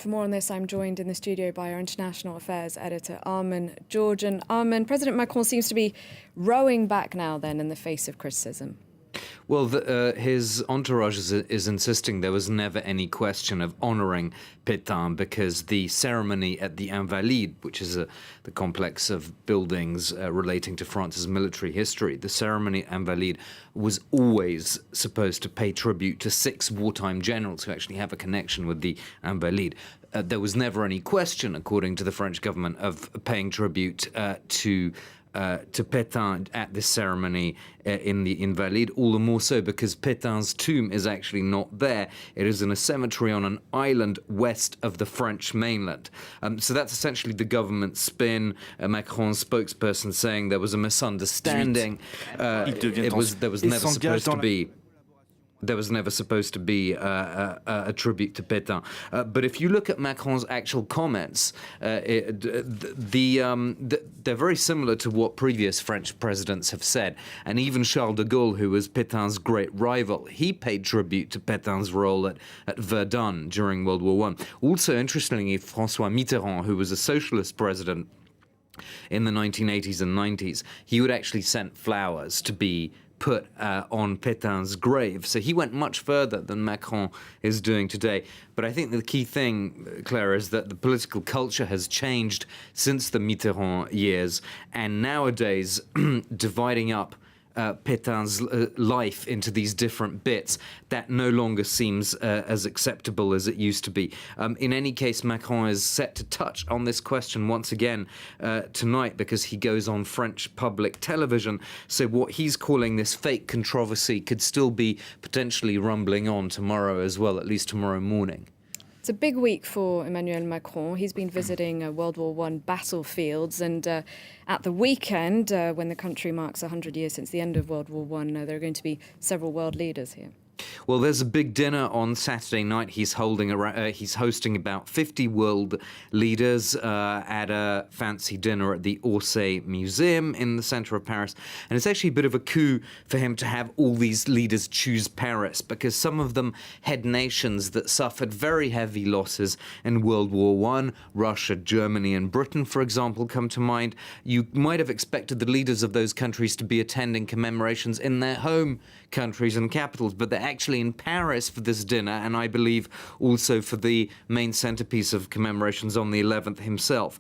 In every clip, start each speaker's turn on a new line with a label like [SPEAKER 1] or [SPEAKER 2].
[SPEAKER 1] For more on this, I'm joined in the studio by our international affairs editor, Armen Georgian. Armen, President Macron seems to be rowing back now then in the face of criticism.
[SPEAKER 2] Well, his entourage is insisting there was never any question of honouring Petain because the ceremony at the Invalides, which is the complex of buildings relating to France's military history, the ceremony at Invalides was always supposed to pay tribute to 6 wartime generals who actually have a connection with the Invalides. There was never any question, according to the French government, of paying tribute to Petain at this ceremony in the Invalides, all the more so because Petain's tomb is actually not there. It is in a cemetery on an island west of the French mainland. So that's essentially the government spin. Macron's spokesperson saying there was a misunderstanding. There was never supposed to be. There was never supposed to be a tribute to Petain. But if you look at Macron's actual comments, they're very similar to what previous French presidents have said. And even Charles de Gaulle, who was Petain's great rival, he paid tribute to Petain's role at Verdun during World War I. Also, interestingly, François Mitterrand, who was a socialist president in the 1980s and 90s, he would actually send flowers to be put on Petain's grave. So he went much further than Macron is doing today. But I think the key thing, Claire, is that the political culture has changed since the Mitterrand years, and nowadays dividing up Petain's life into these different bits, that no longer seems as acceptable as it used to be. In any case, Macron is set to touch on this question once again tonight because he goes on French public television. So what he's calling this fake controversy could still be potentially rumbling on tomorrow as well, at least tomorrow morning.
[SPEAKER 1] It's a big week for Emmanuel Macron. He's been visiting World War I battlefields, and at the weekend, when the country marks 100 years since the end of World War I, there are going to be several world leaders here.
[SPEAKER 2] Well, there's a big dinner on Saturday night. He's hosting about 50 world leaders at a fancy dinner at the Orsay Museum in the center of Paris. And it's actually a bit of a coup for him to have all these leaders choose Paris, because some of them head nations that suffered very heavy losses in World War I. Russia, Germany, and Britain, for example, come to mind. You might have expected the leaders of those countries to be attending commemorations in their home countries and capitals, but they're actually in Paris for this dinner, and I believe also for the main centerpiece of commemorations on the 11th himself.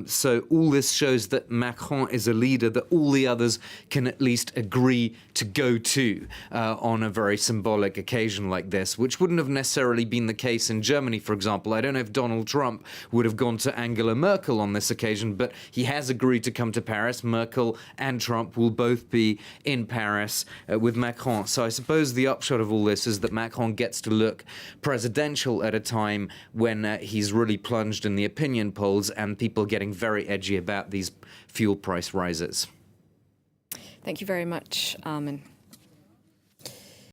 [SPEAKER 2] So all this shows that Macron is a leader that all the others can at least agree to go to on a very symbolic occasion like this, which wouldn't have necessarily been the case in Germany, for example. I don't know if Donald Trump would have gone to Angela Merkel on this occasion, but he has agreed to come to Paris. Merkel and Trump will both be in Paris with Macron. So I suppose the upshot of all this is that Macron gets to look presidential at a time when he's really plunged in the opinion polls and people getting very edgy about these fuel price rises.
[SPEAKER 1] Thank you very much, Armen.